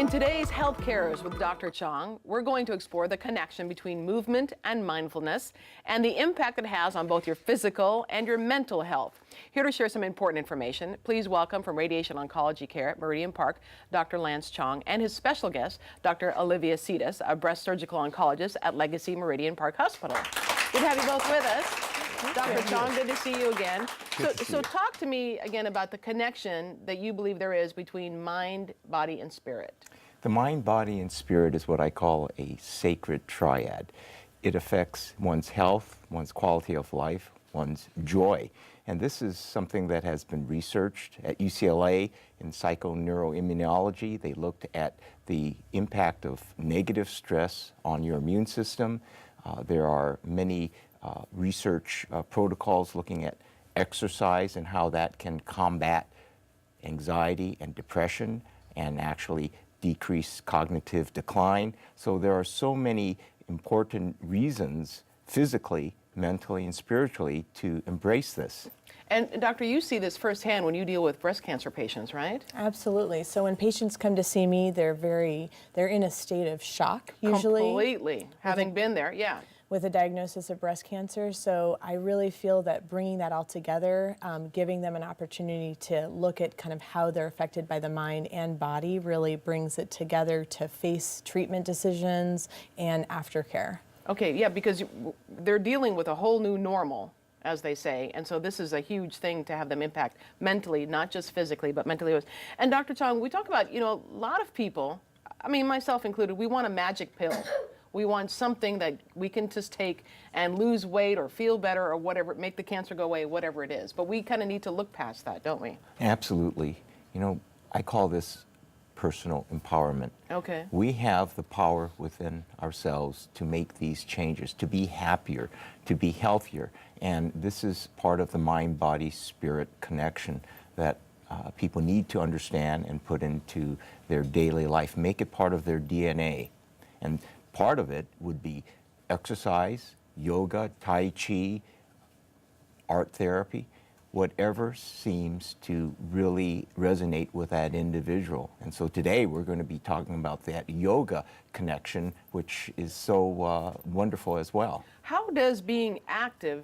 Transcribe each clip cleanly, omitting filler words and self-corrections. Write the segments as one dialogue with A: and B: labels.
A: In today's HealthCARES with Dr. Chong, we're going to explore the connection between movement and mindfulness and the impact it has on both your physical and your mental health. Here to share some important information, please welcome from Radiation Oncology Care at Meridian Park, Dr. Lance Chong, and his special guest, Dr. Olivia Cetus, a breast surgical oncologist at Legacy Meridian Park Hospital. Good to have you both with us. Dr. Chong, good to see you again. So talk to me again about the connection that you believe there is between mind, body, and spirit.
B: The mind, body, and spirit is what I call a sacred triad. It affects one's health, one's quality of life, one's joy. And this is something that has been researched at UCLA in psychoneuroimmunology. They looked at the impact of negative stress on your immune system. There are many research protocols looking at exercise and how that can combat anxiety and depression and actually decrease cognitive decline. So there are so many important reasons physically, mentally, and spiritually to embrace this.
A: And doctor, you see this firsthand when you deal with breast cancer patients, right?
C: Absolutely. So when patients come to see me, they're in a state of shock usually.
A: Completely. Having been there, yeah.
C: With a diagnosis of breast cancer. So I really feel that bringing that all together, giving them an opportunity to look at kind of how they're affected by the mind and body really brings it together to face treatment decisions and aftercare.
A: Okay, yeah, because they're dealing with a whole new normal, as they say, and so this is a huge thing to have them impact mentally, not just physically, but mentally. And Dr. Chong, we talk about, a lot of people, I mean, myself included, we want a magic pill. We want something that we can just take and lose weight or feel better or whatever, make the cancer go away, whatever it is. But we kind of need to look past that, don't we?
B: Absolutely. I call this personal empowerment.
A: Okay.
B: We have the power within ourselves to make these changes, to be happier, to be healthier. And this is part of the mind-body-spirit connection that people need to understand and put into their daily life. Make it part of their DNA. And part of it would be exercise, yoga, Tai Chi, art therapy, whatever seems to really resonate with that individual. And so today we're going to be talking about that yoga connection, which is so wonderful as well.
A: How does being active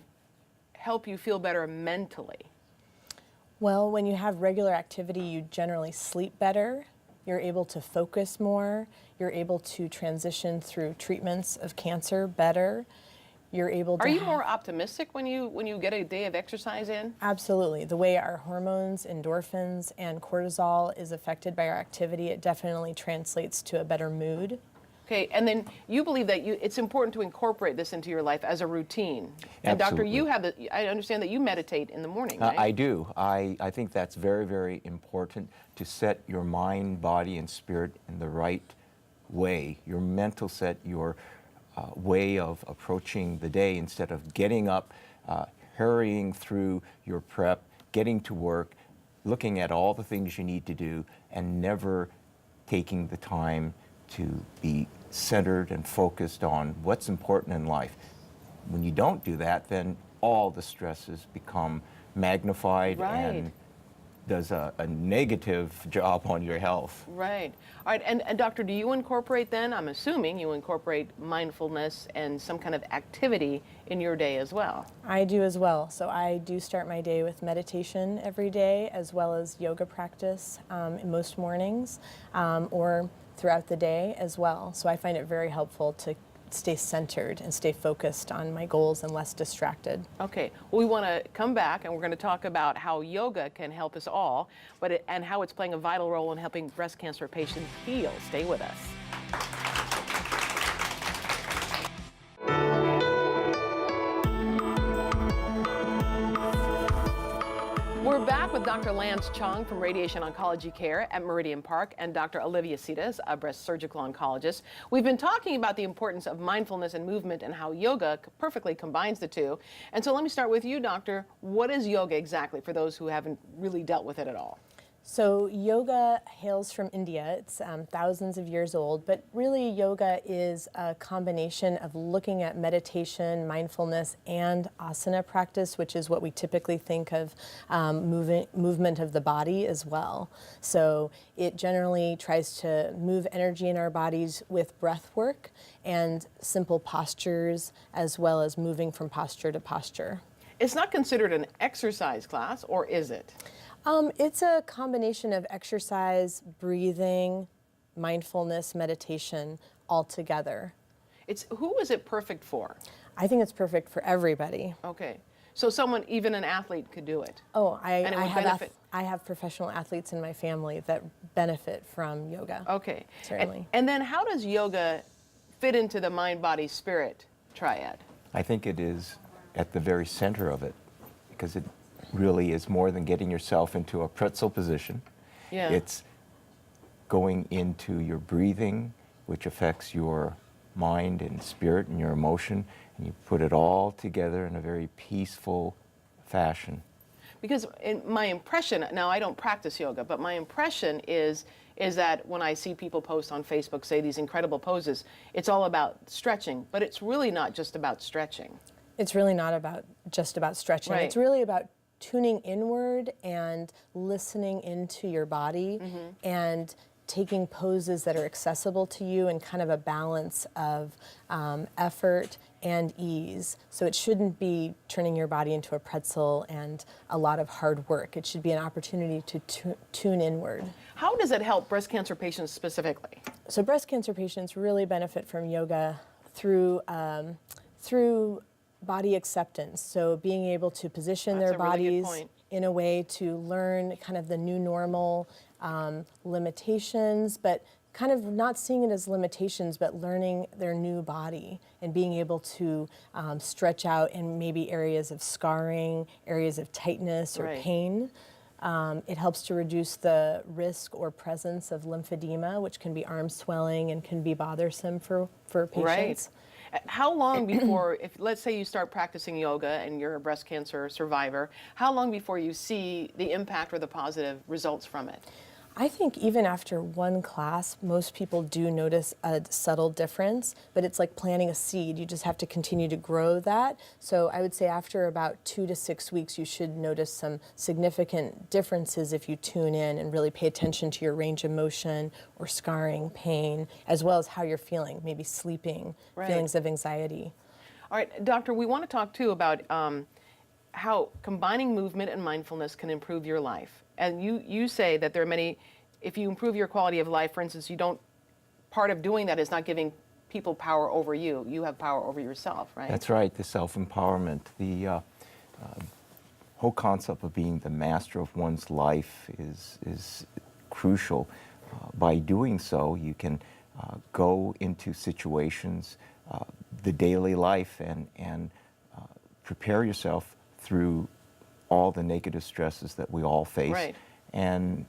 A: help you feel better mentally?
C: Well, when you have regular activity, you generally sleep better. You're able to focus more. You're able to transition through treatments of cancer better. You're able to.
A: Are you more optimistic when you get a day of exercise in?
C: Absolutely. The way our hormones, endorphins, and cortisol is affected by our activity, it definitely translates to a better mood.
A: Okay, and then you believe that it's important to incorporate this into your life as a routine. And
B: Absolutely.
A: Doctor, I understand that you meditate in the morning, right?
B: I do. I think that's very, very important to set your mind, body, and spirit in the right way. Your mental set, your way of approaching the day instead of getting up, hurrying through your prep, getting to work, looking at all the things you need to do, and never taking the time to be centered and focused on what's important in life. When you don't do that, then all the stresses become magnified and does a negative job on your health.
A: Right. All right, and doctor, do you incorporate then, I'm assuming you incorporate mindfulness and some kind of activity in your day as well?
C: I do as well. So I do start my day with meditation every day, as well as yoga practice in most mornings, or throughout the day as well. So I find it very helpful to stay centered and stay focused on my goals and less distracted.
A: Okay, well, we want to come back and we're going to talk about how yoga can help us all, and how it's playing a vital role in helping breast cancer patients heal. Stay with us. We're back with Dr. Lance Chong from Radiation Oncology Care at Meridian Park and Dr. Olivia Cetus, a breast surgical oncologist. We've been talking about the importance of mindfulness and movement and how yoga perfectly combines the two. And so let me start with you, doctor. What is yoga exactly for those who haven't really dealt with it at all?
C: So yoga hails from India. It's thousands of years old, but really yoga is a combination of looking at meditation, mindfulness, and asana practice, which is what we typically think of movement of the body as well. So it generally tries to move energy in our bodies with breath work and simple postures, as well as moving from posture to posture.
A: It's not considered an exercise class, or is it?
C: It's a combination of exercise, breathing, mindfulness, meditation all together.
A: Who is it perfect for?
C: I think it's perfect for everybody.
A: Okay. So someone, even an athlete, could do it.
C: Oh,
A: And it would benefit.
C: I have professional athletes in my family that benefit from yoga.
A: Okay.
C: Certainly.
A: And then how does yoga fit into the mind, body, spirit triad?
B: I think it is at the very center of it, because it really is more than getting yourself into a pretzel position.
A: Yeah.
B: It's going into your breathing, which affects your mind and spirit and your emotion, and you put it all together in a very peaceful fashion.
A: Because in my impression, now I don't practice yoga, but my impression is that when I see people post on Facebook, say these incredible poses, it's all about stretching, but it's really not just about stretching.
C: It's really not just about stretching.
A: Right.
C: It's really about tuning inward and listening into your body and taking poses that are accessible to you in kind of a balance of effort and ease. So it shouldn't be turning your body into a pretzel and a lot of hard work. It should be an opportunity to tune inward.
A: How does it help breast cancer patients specifically?
C: So breast cancer patients really benefit from yoga through body acceptance. So being able to position
A: That's
C: their
A: a really good
C: bodies
A: point.
C: in a way to learn kind of the new normal limitations, but kind of not seeing it as limitations, but learning their new body and being able to stretch out in maybe areas of scarring, areas of tightness or
A: Right.
C: pain. It helps to reduce the risk or presence of lymphedema, which can be arm swelling and can be bothersome for patients.
A: Right. How long before, if let's say you start practicing yoga and you're a breast cancer survivor, how long before you see the impact or the positive results from it?
C: I think even after one class, most people do notice a subtle difference, but it's like planting a seed. You just have to continue to grow that. So I would say after about 2 to 6 weeks, you should notice some significant differences if you tune in and really pay attention to your range of motion or scarring, pain, as well as how you're feeling, maybe sleeping,
A: Right.
C: feelings of anxiety.
A: All right, doctor, we want to talk too about how combining movement and mindfulness can improve your life. And you say that there are many, if you improve your quality of life, for instance, part of doing that is not giving people power over you. You have power over yourself, right?
B: That's right, the self-empowerment. The whole concept of being the master of one's life is crucial. By doing so, you can go into situations, the daily life, and prepare yourself through all the negative stresses that we all face,
A: Right.
B: and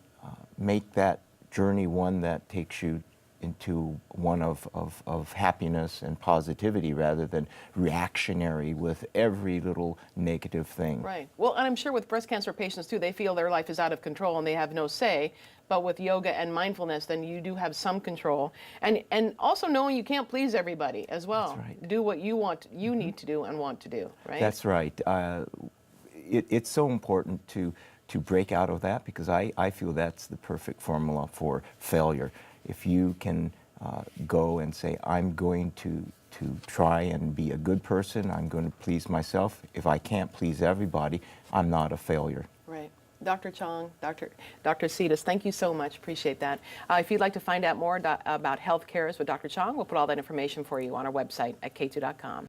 B: make that journey one that takes you into one of happiness and positivity rather than reactionary with every little negative thing.
A: Right. Well, and I'm sure with breast cancer patients too, they feel their life is out of control and they have no say. But with yoga and mindfulness, then you do have some control. And also knowing you can't please everybody as well.
B: That's right.
A: Do what you need to do and want to do, right?
B: That's right. It's so important to break out of that, because I feel that's the perfect formula for failure. If you can go and say, I'm going to try and be a good person, I'm going to please myself. If I can't please everybody, I'm not a failure.
A: Right. Dr. Chong, Dr. Cetus, thank you so much. Appreciate that. If you'd like to find out more about HealthCARES with Dr. Chong, we'll put all that information for you on our website at k2.com.